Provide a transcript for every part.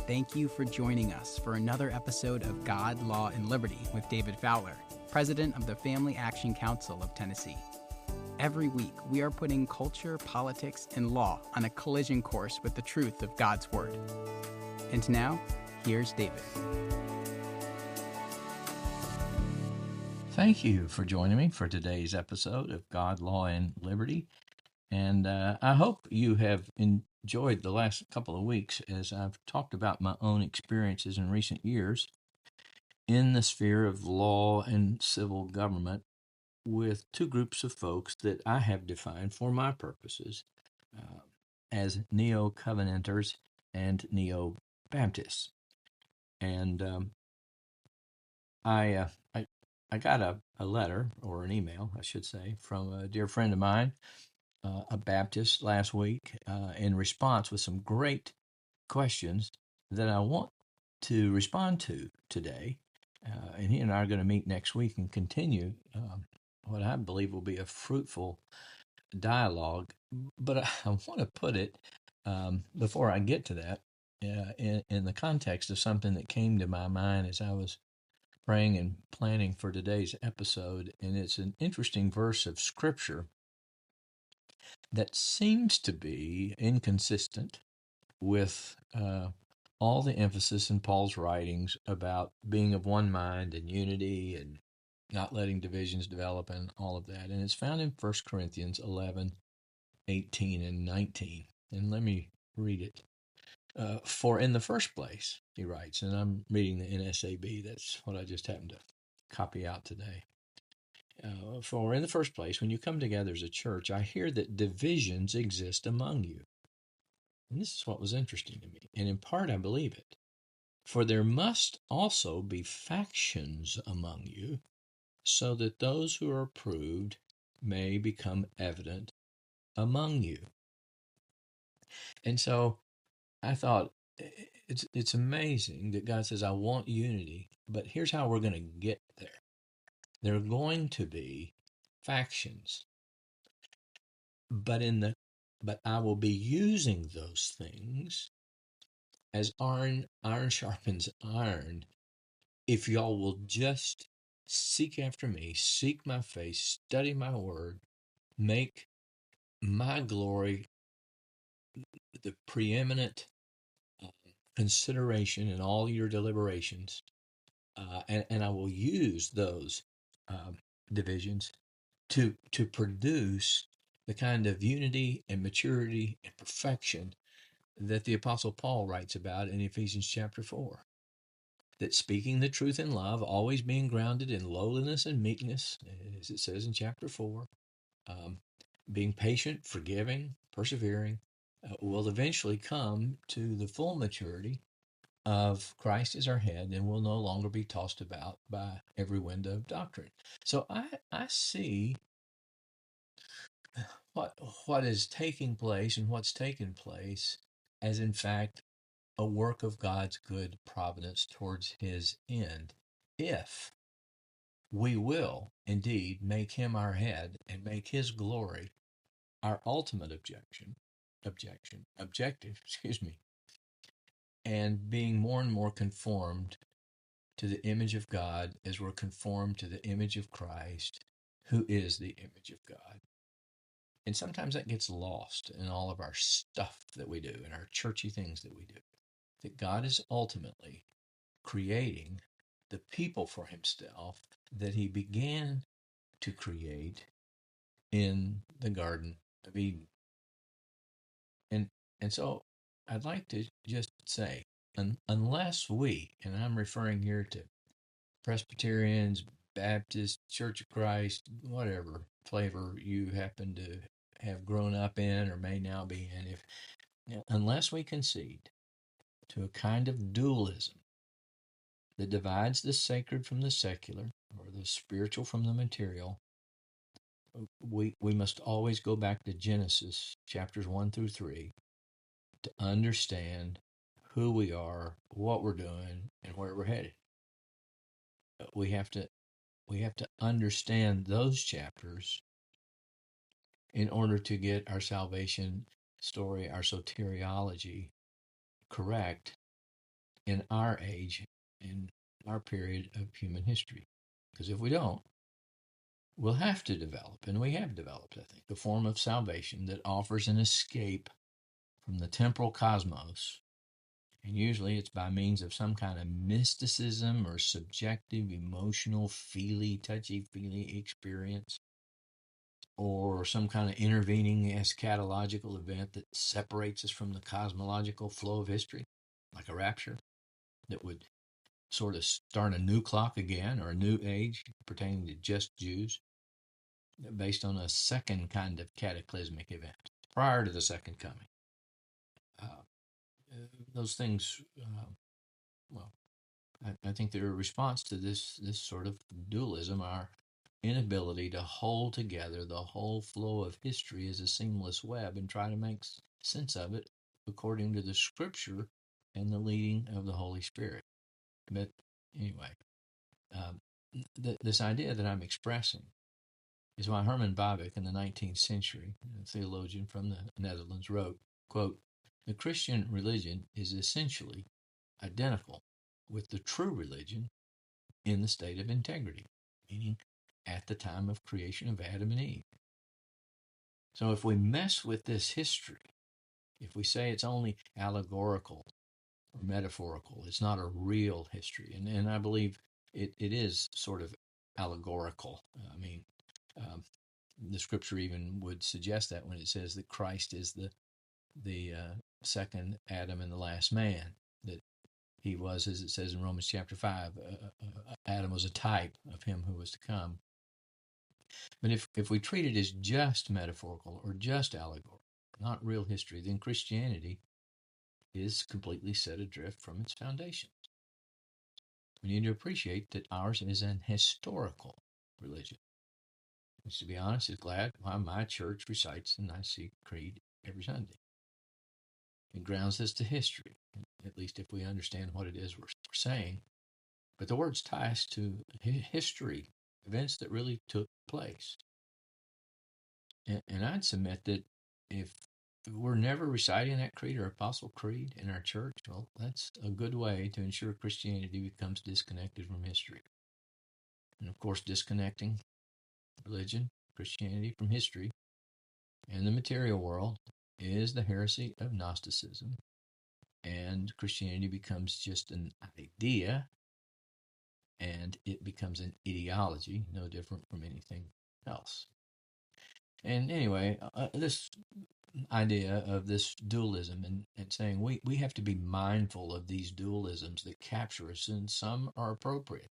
thank you for joining us for another episode of God, Law, and Liberty with David Fowler, President of the Family Action Council of Tennessee. Every week, we are putting culture, politics, and law on a collision course with the truth of God's Word. And now, here's David. Thank you for joining me for today's episode of God, Law, and Liberty. And I hope you have enjoyed the last couple of weeks as I've talked about my own experiences in recent years in the sphere of law and civil government with two groups of folks that I have defined for my purposes as Neo-Covenanters and Neo-Baptists. And I got a letter, or an email, I should say, from a dear friend of mine, a Baptist, last week, in response with some great questions that I want to respond to today. And he and I are going to meet next week and continue what I believe will be a fruitful dialogue. But I want to put it, before I get to that, in the context of something that came to my mind as I was praying and planning for today's episode. And it's an interesting verse of Scripture that seems to be inconsistent with all the emphasis in Paul's writings about being of one mind and unity and not letting divisions develop and all of that. And it's found in 1 Corinthians 11, 18, and 19. And let me read it. For in the first place, he writes, and I'm reading the NSAB, that's what I just happened to copy out today. For in the first place, when you come together as a church, I hear that divisions exist among you. And this is what was interesting to me. And in part, I believe it. For there must also be factions among you, so that those who are approved may become evident among you. And so I thought, it's amazing that God says, I want unity, but here's how we're going to get there. There are going to be factions, but I will be using those things as iron sharpens iron. If y'all will just seek after me, seek my face, study my word, make my glory the preeminent consideration in all your deliberations, and I will use those divisions to produce the kind of unity and maturity and perfection that the Apostle Paul writes about in Ephesians chapter 4. That speaking the truth in love, always being grounded in lowliness and meekness, as it says in chapter 4, being patient, forgiving, persevering, will eventually come to the full maturity of Christ as our head, and will no longer be tossed about by every wind of doctrine. So I see what is taking place and what's taken place as, in fact, a work of God's good providence towards his end, if we will indeed make him our head and make his glory our ultimate objective, and being more and more conformed to the image of God as we're conformed to the image of Christ, who is the image of God. And sometimes that gets lost in all of our stuff that we do, in our churchy things that we do. That God is ultimately creating the people for himself that he began to create in the Garden of Eden. And so I'd like to just say, unless we, and I'm referring here to Presbyterians, Baptists, Church of Christ, whatever flavor you happen to have grown up in or may now be in, unless we concede to a kind of dualism that divides the sacred from the secular, or the spiritual from the material, we must always go back to Genesis chapters 1 through 3 to understand who we are, what we're doing, and where we're headed. We have to understand those chapters in order to get our salvation story, our soteriology correct, in our age, in our period of human history. Because if we don't, we'll have to develop, and we have developed, I think, a form of salvation that offers an escape from the temporal cosmos. And usually it's by means of some kind of mysticism or subjective, emotional, touchy-feely experience, or some kind of intervening eschatological event that separates us from the cosmological flow of history, like a rapture that would sort of start a new clock again, or a new age pertaining to just Jews, based on a second kind of cataclysmic event prior to the second coming. Uh, those things, well, I think they're a response to this sort of dualism, our inability to hold together the whole flow of history as a seamless web and try to make sense of it according to the Scripture and the leading of the Holy Spirit. But anyway, this idea that I'm expressing is why Herman Bavinck in the 19th century, a theologian from the Netherlands, wrote, quote, "The Christian religion is essentially identical with the true religion in the state of integrity," meaning at the time of creation of Adam and Eve. So if we mess with this history, if we say it's only allegorical or metaphorical, it's not a real history, and I believe it is sort of allegorical. I mean, the Scripture even would suggest that when it says that Christ is the second Adam and the last man, that he was, as it says in Romans chapter 5, Adam was a type of him who was to come. But if we treat it as just metaphorical or just allegorical, not real history, then Christianity is completely set adrift from its foundation. We need to appreciate that ours is an historical religion, which, to be honest, is glad why my church recites the Nicene Creed every Sunday. It grounds us to history, at least if we understand what it is we're saying. But the words tie us to history, events that really took place. And I'd submit that if we're never reciting that creed or apostle creed in our church, well, that's a good way to ensure Christianity becomes disconnected from history. And of course, disconnecting religion, Christianity from history and the material world is the heresy of Gnosticism. And Christianity becomes just an idea, and it becomes an ideology, no different from anything else. And anyway, this idea of this dualism and saying we have to be mindful of these dualisms that capture us, and some are appropriate,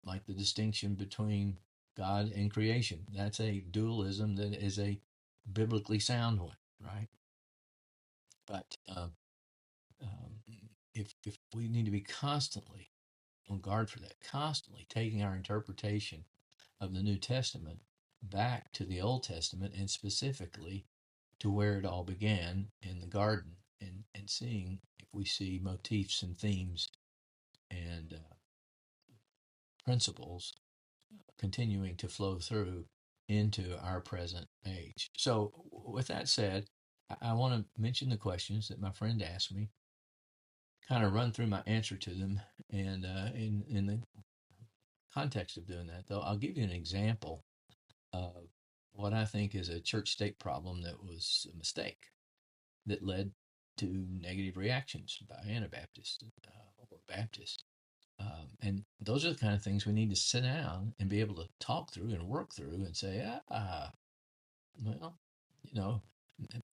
like the distinction between God and creation. That's a dualism that is a biblically sound one, right? But if we need to be constantly on guard for that, constantly taking our interpretation of the New Testament back to the Old Testament, and specifically to where it all began in the garden, and seeing if we see motifs and themes and principles continuing to flow through into our present age. So with that said, I want to mention the questions that my friend asked me, kind of run through my answer to them, and in the context of doing that, though, I'll give you an example of what I think is a church-state problem that was a mistake that led to negative reactions by Anabaptists or Baptists. And those are the kind of things we need to sit down and be able to talk through and work through and say, well,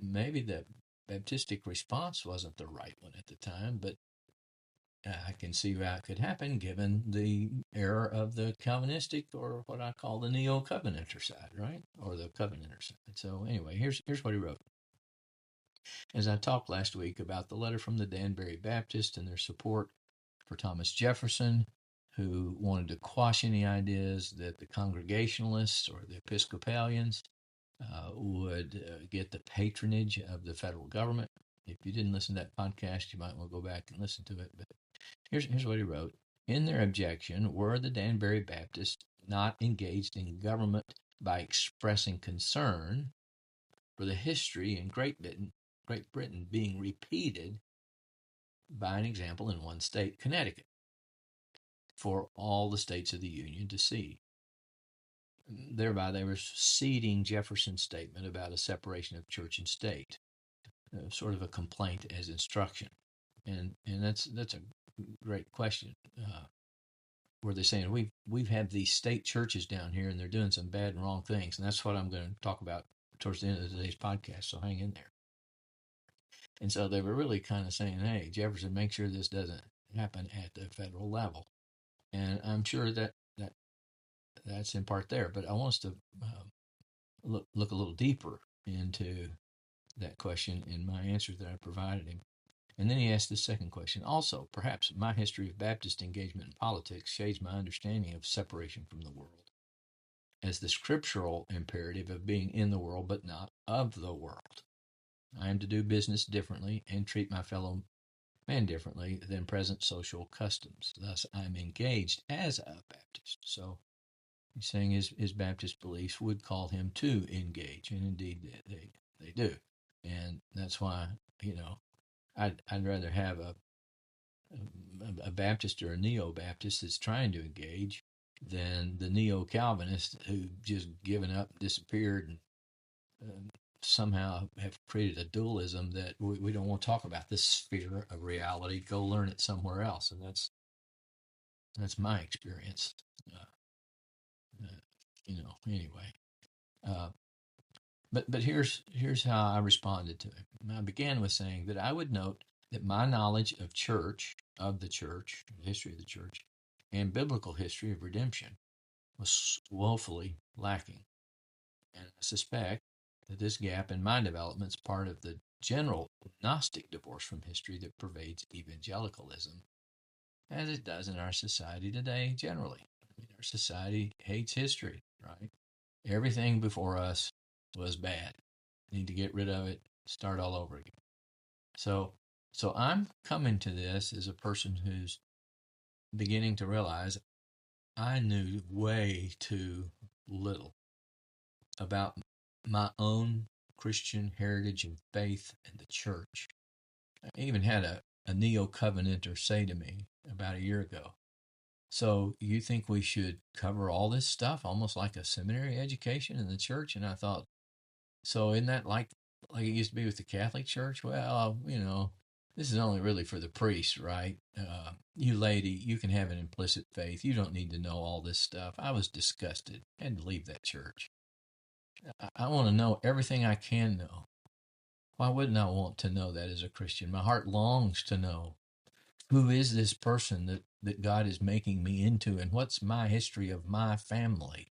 maybe the Baptistic response wasn't the right one at the time, but I can see how it could happen given the era of the Calvinistic, or what I call the Neo-Covenanter side, right? Or the Covenanter side. So anyway, here's what he wrote. As I talked last week about the letter from the Danbury Baptists and their support for Thomas Jefferson, who wanted to quash any ideas that the Congregationalists or the Episcopalians would get the patronage of the federal government. If you didn't listen to that podcast, you might want to go back and listen to it. But here's what he wrote. In their objection, were the Danbury Baptists not engaged in government by expressing concern for the history in Great Britain being repeated by an example in one state, Connecticut, for all the states of the Union to see. Thereby, they were ceding Jefferson's statement about a separation of church and state, sort of a complaint as instruction. And that's a great question. Where they're saying we've had these state churches down here and they're doing some bad and wrong things, and that's what I'm going to talk about towards the end of today's podcast. So hang in there. And so they were really kind of saying, "Hey, Jefferson, make sure this doesn't happen at the federal level." And I'm sure that's in part there, but I want us to look a little deeper into that question in my answer that I provided him. And then he asked the second question. Also, perhaps my history of Baptist engagement in politics shades my understanding of separation from the world as the scriptural imperative of being in the world but not of the world. I am to do business differently and treat my fellow man differently than present social customs. Thus, I am engaged as a Baptist. So he's saying his Baptist beliefs would call him to engage, and indeed they do. And that's why, I'd rather have a Baptist or a neo-Baptist that's trying to engage than the neo-Calvinist who just given up, disappeared, and somehow have created a dualism that we don't want to talk about this sphere of reality. Go learn it somewhere else, and that's my experience. Anyway. But here's how I responded to him. I began with saying that I would note that my knowledge of the history of the church, and biblical history of redemption was woefully lacking. And I suspect that this gap in my development is part of the general Gnostic divorce from history that pervades evangelicalism, as it does in our society today generally. Our society hates history, right? Everything before us was bad. Need to get rid of it, start all over again. So I'm coming to this as a person who's beginning to realize I knew way too little about my own Christian heritage and faith and the church. I even had a neo-covenanter say to me about a year ago, "So you think we should cover all this stuff, almost like a seminary education in the church?" And I thought, so isn't that like it used to be with the Catholic Church? Well, this is only really for the priests, right? You lady, you can have an implicit faith. You don't need to know all this stuff. I was disgusted. I had to leave that church. I want to know everything I can know. Why wouldn't I want to know that as a Christian? My heart longs to know, who is this person that God is making me into, and what's my history of my family?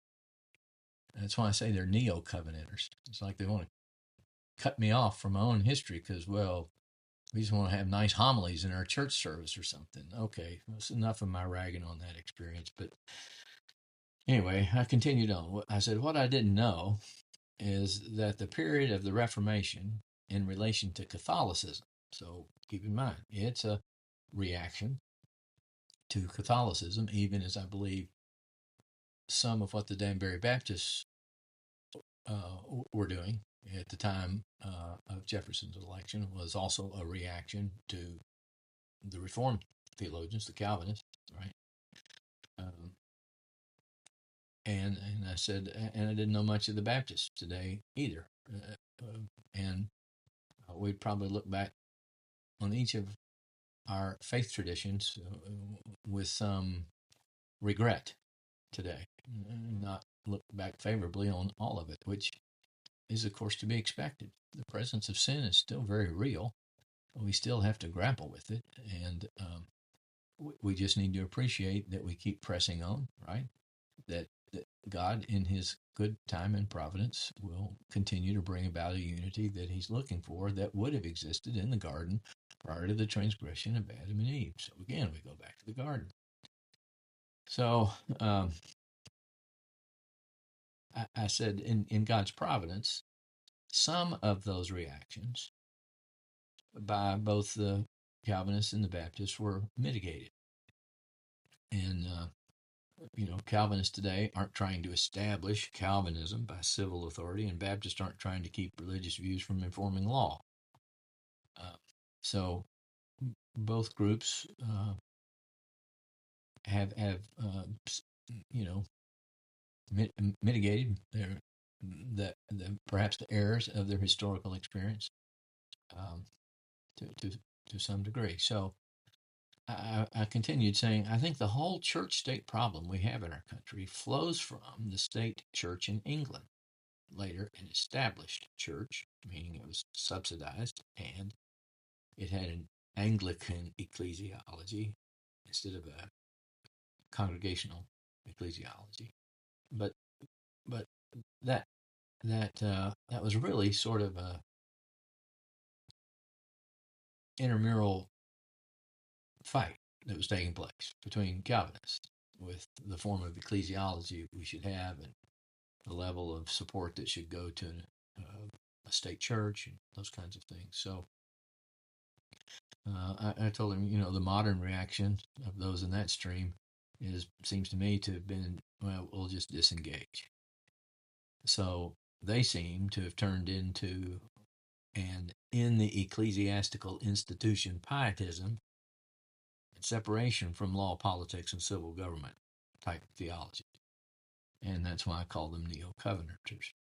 That's why I say they're neo-covenanters. It's like they want to cut me off from my own history because, well, we just want to have nice homilies in our church service or something. Okay, that's enough of my ragging on that experience. But anyway, I continued on. I said, what I didn't know is that the period of the Reformation in relation to Catholicism, so keep in mind, it's a reaction to Catholicism, even as I believe some of what the Danbury Baptists were doing at the time of Jefferson's election was also a reaction to the Reformed theologians, the Calvinists, right? And I said, and I didn't know much of the Baptists today either. And we'd probably look back on each of our faith traditions with some regret today, not look back favorably on all of it, which is, of course, to be expected. The presence of sin is still very real. We still have to grapple with it, and we just need to appreciate that we keep pressing on, right? That God, in His good time and providence, will continue to bring about a unity that He's looking for that would have existed in the garden prior to the transgression of Adam and Eve. So again, we go back to the garden. So I said, in God's providence, some of those reactions by both the Calvinists and the Baptists were mitigated. And, Calvinists today aren't trying to establish Calvinism by civil authority, and Baptists aren't trying to keep religious views from informing law. So both groups have you know mitigated perhaps the errors of their historical experience um, to some degree. So I continued saying, I think the whole church-state problem we have in our country flows from the state church in England, later an established church, meaning it was subsidized, and it had an Anglican ecclesiology instead of a congregational ecclesiology. But but that that was really sort of a intramural fight that was taking place between Calvinists with the form of ecclesiology we should have and the level of support that should go to a state church and those kinds of things. So I told him, the modern reaction of those in that stream seems to me to have been, well, we'll just disengage. So they seem to have turned into and in the ecclesiastical institution pietism and separation from law, politics, and civil government type theology. And that's why I call them neo-covenanters.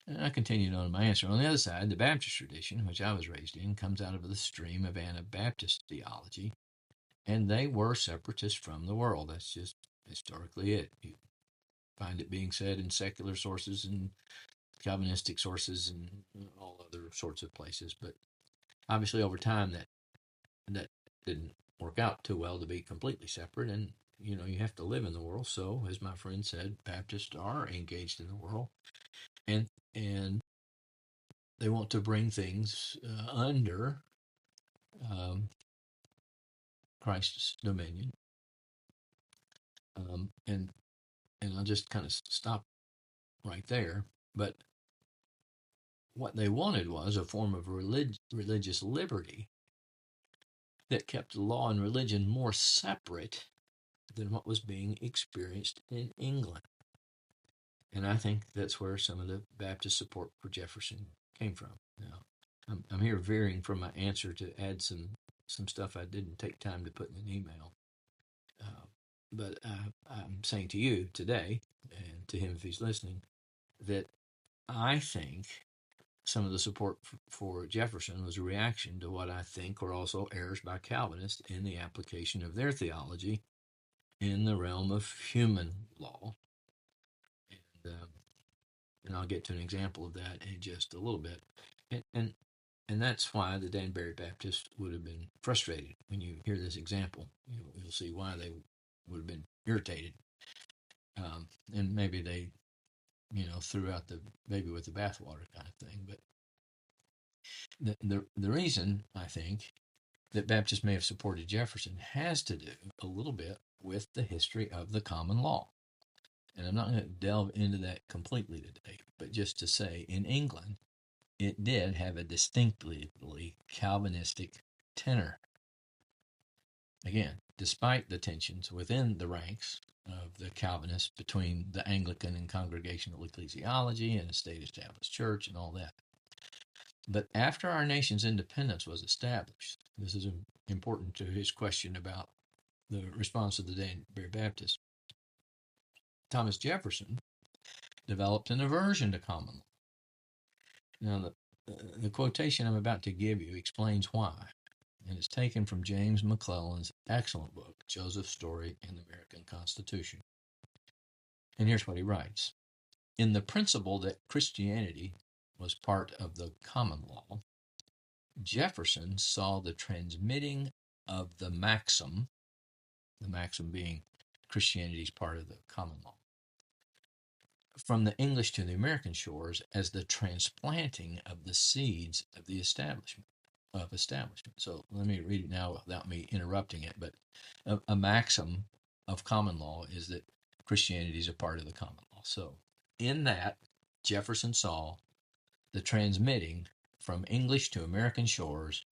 And I continued on my answer. On the other side, the Baptist tradition, which I was raised in, comes out of the stream of Anabaptist theology, and they were separatists from the world. That's just historically it. You find it being said in secular sources and Calvinistic sources and all other sorts of places. But obviously, over time, that didn't work out too well to be completely separate. And you have to live in the world. So, as my friend said, Baptists are engaged in the world, and they want to bring things under Christ's dominion. And I'll just kind of stop right there. But what they wanted was a form of religious liberty that kept law and religion more separate than what was being experienced in England. And I think that's where some of the Baptist support for Jefferson came from. Now, I'm here veering from my answer to add some stuff I didn't take time to put in an email. But I'm saying to you today, and to him if he's listening, that I think some of the support for Jefferson was a reaction to what I think were also errors by Calvinists in the application of their theology in the realm of human law. And I'll get to an example of that in just a little bit. And that's why the Danbury Baptists would have been frustrated when you hear this example. You'll see why they would have been irritated. And maybe they, threw out the baby with the bathwater kind of thing. But the reason, I think, that Baptists may have supported Jefferson has to do a little bit with the history of the common law. And I'm not going to delve into that completely today, but just to say, in England, it did have a distinctly Calvinistic tenor. Again, despite the tensions within the ranks of the Calvinists between the Anglican and congregational ecclesiology and a state-established church and all that. But after our nation's independence was established, this is important to his question about the response of the Danbury Baptists, Thomas Jefferson developed an aversion to common law. Now, the quotation I'm about to give you explains why, and it's taken from James McClellan's excellent book, Joseph's Story and the American Constitution. And here's what he writes. In the principle that Christianity was part of the common law, Jefferson saw the transmitting of the maxim being Christianity's part of the common law, from the English to the American shores as the transplanting of the seeds of the establishment. So let me read it now without me interrupting it. But a maxim of common law is that Christianity is a part of the common law. So in that, Jefferson saw the transmitting from English to American shores,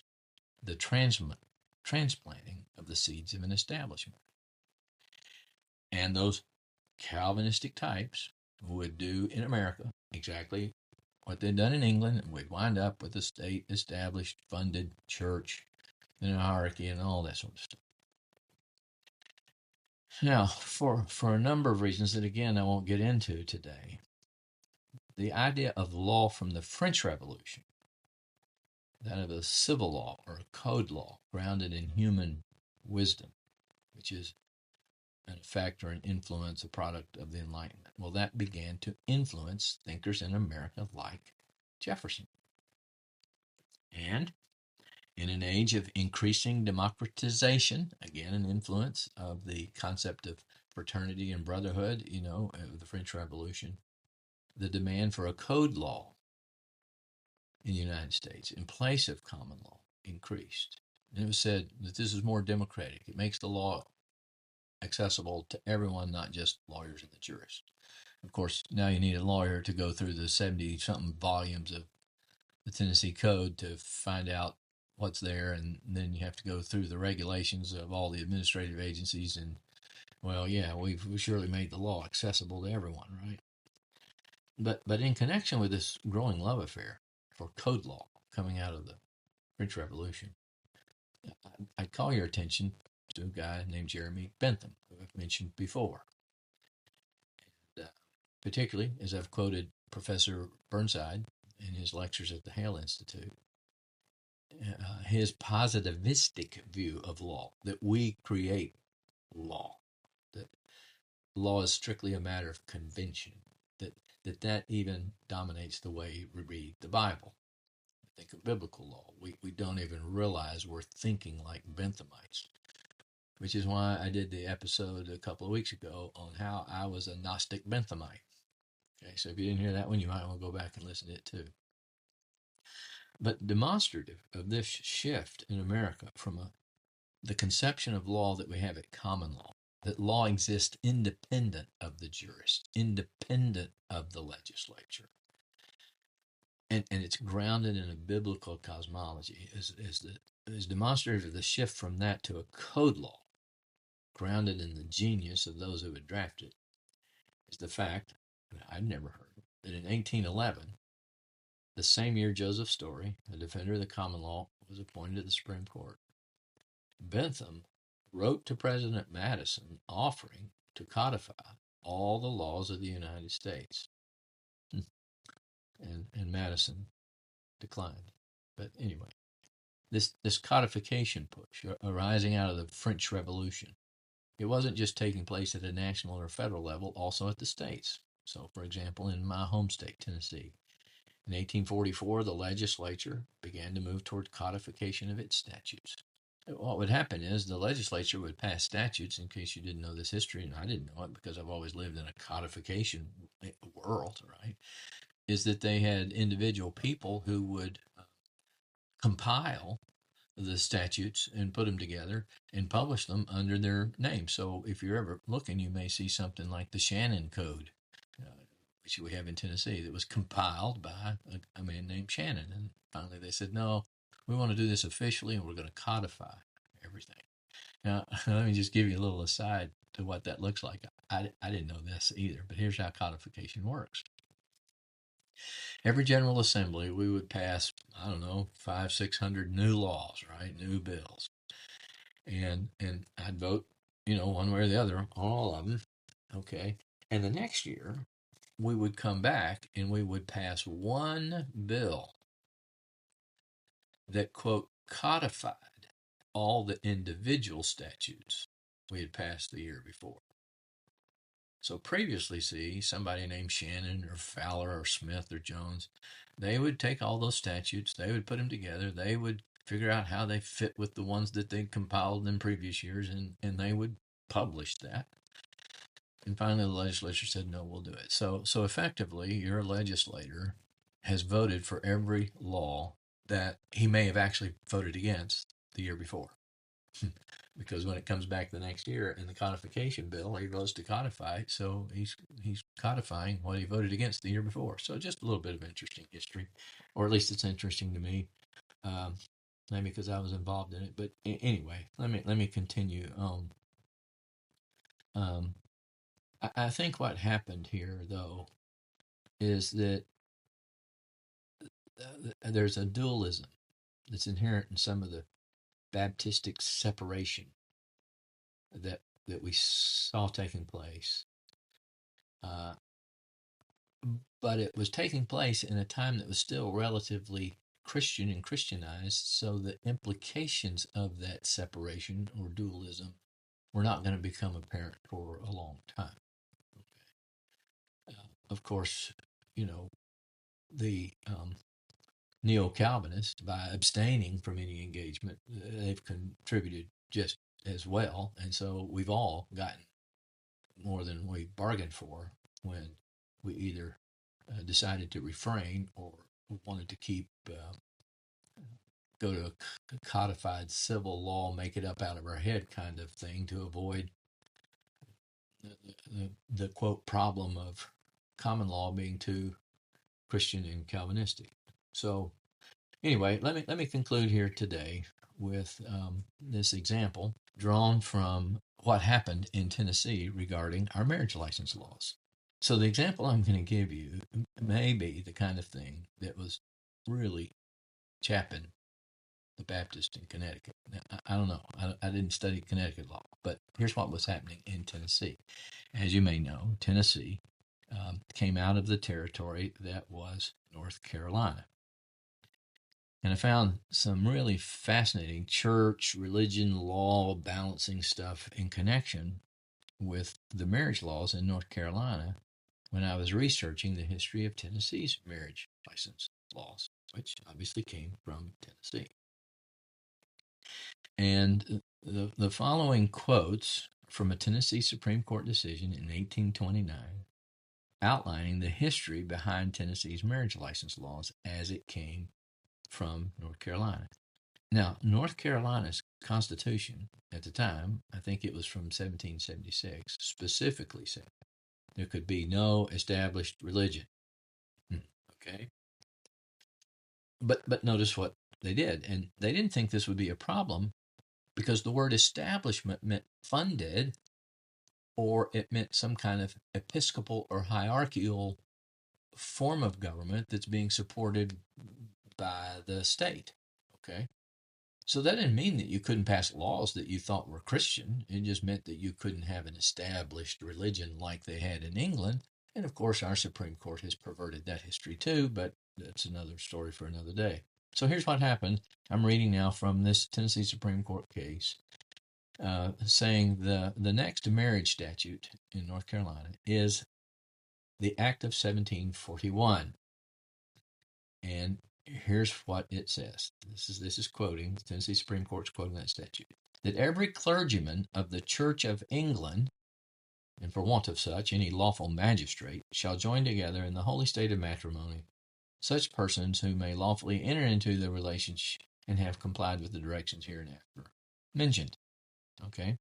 the transplanting of the seeds of an establishment. And those Calvinistic types would do in America exactly what they'd done in England, and we'd wind up with a state-established, funded church and a hierarchy and all that sort of stuff. Now, for a number of reasons that, again, I won't get into today, the idea of law from the French Revolution, that of a civil law or a code law grounded in human wisdom, which is a factor and influence, a product of the Enlightenment. Well, that began to influence thinkers in America like Jefferson. And in an age of increasing democratization, again, an influence of the concept of fraternity and brotherhood, of the French Revolution, the demand for a code law in the United States in place of common law increased. And it was said that this is more democratic. It makes the law accessible to everyone, not just lawyers and the jurists. Of course, now you need a lawyer to go through the 70-something volumes of the Tennessee Code to find out what's there, and then you have to go through the regulations of all the administrative agencies. And, well, yeah, we've surely made the law accessible to everyone, right? But in connection with this growing love affair for code law coming out of the French Revolution, I'd call your attention to a guy named Jeremy Bentham, who I've mentioned before. And, particularly, as I've quoted Professor Burnside in his lectures at the Hale Institute, his positivistic view of law, that we create law, that law is strictly a matter of convention, that even dominates the way we read the Bible. Think of biblical law. We don't even realize we're thinking like Benthamites, which is why I did the episode a couple of weeks ago on how I was a Gnostic Benthamite. Okay, so if you didn't hear that one, you might want to go back and listen to it too. But demonstrative of this shift in America from the conception of law that we have at common law, that law exists independent of the jurist, independent of the legislature, and it's grounded in a biblical cosmology, is demonstrative of the shift from that to a code law, grounded in the genius of those who had drafted, is the fact that I'd never heard that in 1811, the same year Joseph Story, a defender of the common law, was appointed to the Supreme Court, Bentham wrote to President Madison offering to codify all the laws of the United States. And Madison declined. But anyway, this codification push arising out of the French Revolution, it wasn't just taking place at a national or federal level, also at the states. So, for example, in my home state, Tennessee, in 1844, the legislature began to move toward codification of its statutes. What would happen is the legislature would pass statutes, in case you didn't know this history, and I didn't know it because I've always lived in a codification world, right? Is that they had individual people who would compile the statutes and put them together and publish them under their name. So if you're ever looking, you may see something like the Shannon Code, which we have in Tennessee, that was compiled by a man named Shannon. And finally they said, no, we want to do this officially and we're going to codify everything. Now, let me just give you a little aside to what that looks like. I didn't know this either, but here's how codification works. Every General Assembly, we would pass, 500-600 new laws, right? New bills. And I'd vote, one way or the other on all of them. Okay. And the next year, we would come back and we would pass one bill that, quote, codified all the individual statutes we had passed the year before. So previously, somebody named Shannon or Fowler or Smith or Jones, they would take all those statutes, they would put them together, they would figure out how they fit with the ones that they'd compiled in previous years, and they would publish that. And finally, the legislature said, no, we'll do it. So effectively, your legislator has voted for every law that he may have actually voted against the year before. Because when it comes back the next year in the codification bill, he votes to codify it, so he's codifying what he voted against the year before. So just a little bit of interesting history, or at least it's interesting to me, maybe because I was involved in it. But anyway, let me continue on. I think what happened here, though, is that there's a dualism that's inherent in some of the Baptistic separation that we saw taking place. But it was taking place in a time that was still relatively Christian and Christianized, so the implications of that separation or dualism were not going to become apparent for a long time. Of course, the neo-Calvinists, by abstaining from any engagement, they've contributed just as well. And so we've all gotten more than we bargained for when we either decided to refrain or wanted to go to a codified civil law, make it up out of our head kind of thing to avoid the quote problem of common law being too Christian and Calvinistic. So anyway, let me conclude here today with this example drawn from what happened in Tennessee regarding our marriage license laws. So the example I'm going to give you may be the kind of thing that was really chapping the Baptist in Connecticut. Now, I don't know. I didn't study Connecticut law, but here's what was happening in Tennessee. As you may know, Tennessee came out of the territory that was North Carolina. And I found some really fascinating church, religion, law balancing stuff in connection with the marriage laws in North Carolina when I was researching the history of Tennessee's marriage license laws, which obviously came from Tennessee. And the following quotes from a Tennessee Supreme Court decision in 1829 outlining the history behind Tennessee's marriage license laws as it came from North Carolina. Now, North Carolina's Constitution at the time, I think it was from 1776, specifically said there could be no established religion. Okay? But notice what they did. And they didn't think this would be a problem because the word establishment meant funded, or it meant some kind of episcopal or hierarchical form of government that's being supported by the state. Okay? So that didn't mean that you couldn't pass laws that you thought were Christian. It just meant that you couldn't have an established religion like they had in England. And of course, our Supreme Court has perverted that history too, but that's another story for another day. So here's what happened. I'm reading now from this Tennessee Supreme Court case saying the next marriage statute in North Carolina is the Act of 1741. And here's what it says. This is quoting, the Tennessee Supreme Court's quoting that statute. That every clergyman of the Church of England, and for want of such, any lawful magistrate, shall join together in the holy state of matrimony such persons who may lawfully enter into the relationship and have complied with the directions hereinafter mentioned. Okay?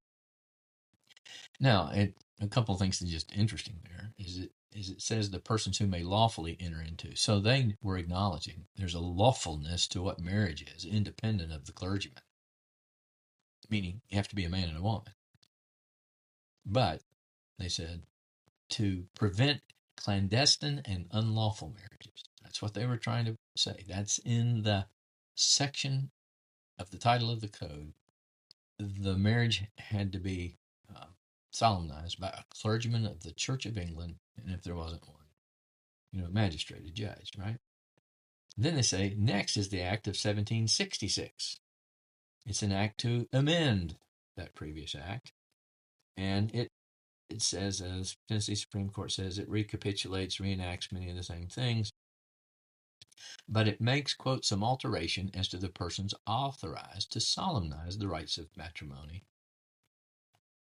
Now, a couple of things that's just interesting there is it says the persons who may lawfully enter into. So they were acknowledging there's a lawfulness to what marriage is, independent of the clergyman. Meaning you have to be a man and a woman. But they said to prevent clandestine and unlawful marriages. That's what they were trying to say. That's in the section of the title of the code. The marriage had to be solemnized by a clergyman of the Church of England, and if there wasn't one, a magistrate, a judge, right? Then they say, next is the Act of 1766. It's an act to amend that previous act, and it says, as Tennessee Supreme Court says, it recapitulates, reenacts many of the same things, but it makes, quote, some alteration as to the persons authorized to solemnize the rites of matrimony.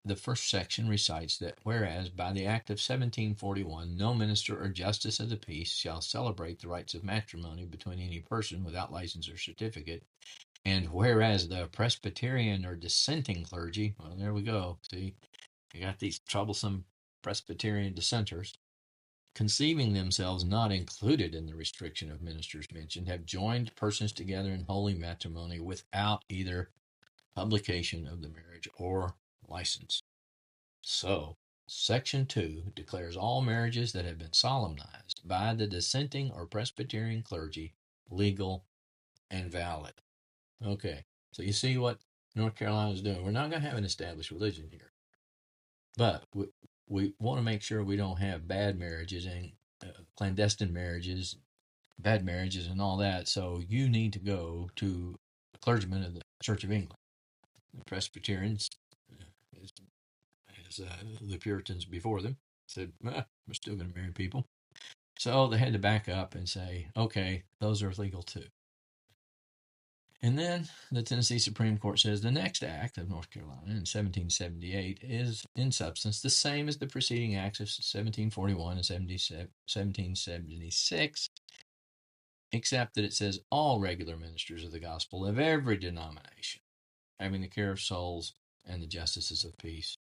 The first section recites that, whereas by the Act of 1741, no minister or justice of the peace shall celebrate the rites of matrimony between any person without license or certificate, and whereas the Presbyterian or dissenting clergy, well, there we go, see, you got these troublesome Presbyterian dissenters, conceiving themselves not included in the restriction of ministers mentioned, have joined persons together in holy matrimony without either publication of the marriage or license. So, Section 2 declares all marriages that have been solemnized by the dissenting or Presbyterian clergy legal, and valid. Okay, so you see what North Carolina is doing. We're not going to have an established religion here, but we want to make sure we don't have bad marriages and clandestine marriages, bad marriages, and all that. So you need to go to a clergyman of the Church of England. The Presbyterians, as the Puritans before them, said, we're still going to marry people. So they had to back up and say, okay, those are legal too. And then the Tennessee Supreme Court says the next act of North Carolina in 1778 is, in substance, the same as the preceding acts of 1741 and 1776, except that it says all regular ministers of the gospel of every denomination, having the care of souls and the justices of peace,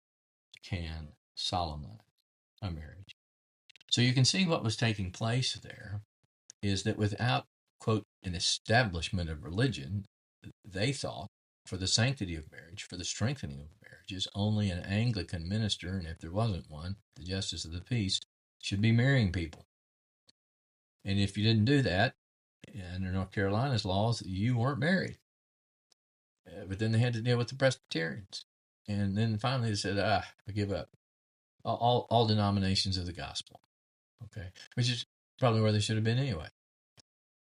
can solemnize a marriage. So you can see what was taking place there is that without, quote, an establishment of religion, they thought for the sanctity of marriage, for the strengthening of marriages, only an Anglican minister, and if there wasn't one, the justice of the peace, should be marrying people. And if you didn't do that, under North Carolina's laws, you weren't married. But then they had to deal with the Presbyterians. And then finally they said, I give up. All denominations of the gospel. Okay, which is probably where they should have been anyway.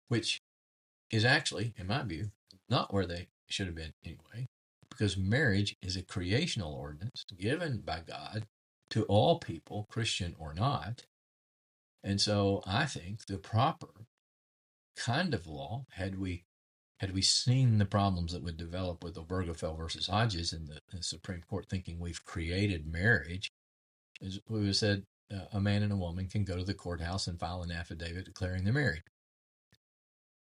Which is actually, in my view, not where they should have been anyway, because marriage is a creational ordinance given by God to all people, Christian or not. And so I think the proper kind of law, had we seen the problems that would develop with Obergefell versus Hodges in the Supreme Court thinking we've created marriage, is we would have said a man and a woman can go to the courthouse and file an affidavit declaring they're married.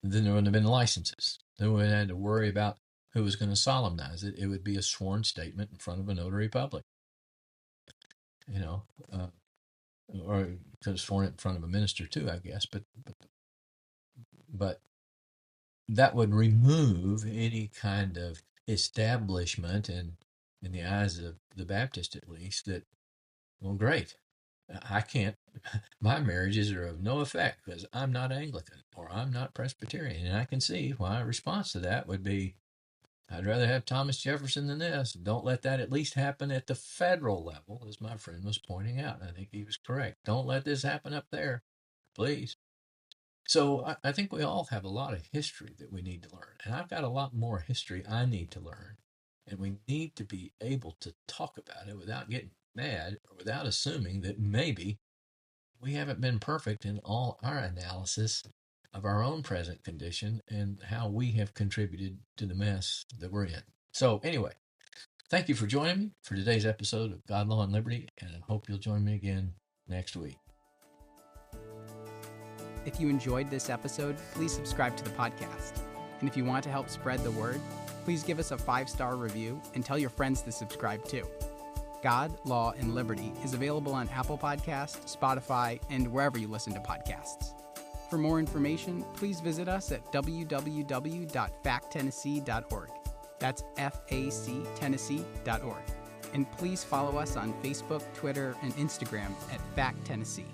Then there wouldn't have been licenses. Then we had to worry about who was going to solemnize it. It would be a sworn statement in front of a notary public. Or could have sworn it in front of a minister too, I guess. But that would remove any kind of establishment in the eyes of the Baptist, at least, that, well, great. I can't, my marriages are of no effect because I'm not Anglican or I'm not Presbyterian. And I can see why a response to that would be, I'd rather have Thomas Jefferson than this. Don't let that at least happen at the federal level, as my friend was pointing out. I think he was correct. Don't let this happen up there, please. So I think we all have a lot of history that we need to learn. And I've got a lot more history I need to learn. And we need to be able to talk about it without getting mad or without assuming that maybe we haven't been perfect in all our analysis of our own present condition and how we have contributed to the mess that we're in. So anyway, thank you for joining me for today's episode of God, Law, and Liberty, and I hope you'll join me again next week. If you enjoyed this episode, please subscribe to the podcast. And if you want to help spread the word, please give us a 5-star review and tell your friends to subscribe too. God, Law, and Liberty is available on Apple Podcasts, Spotify, and wherever you listen to podcasts. For more information, please visit us at www.facttennessee.org. That's factennessee.org. And please follow us on Facebook, Twitter, and Instagram at Fact Tennessee.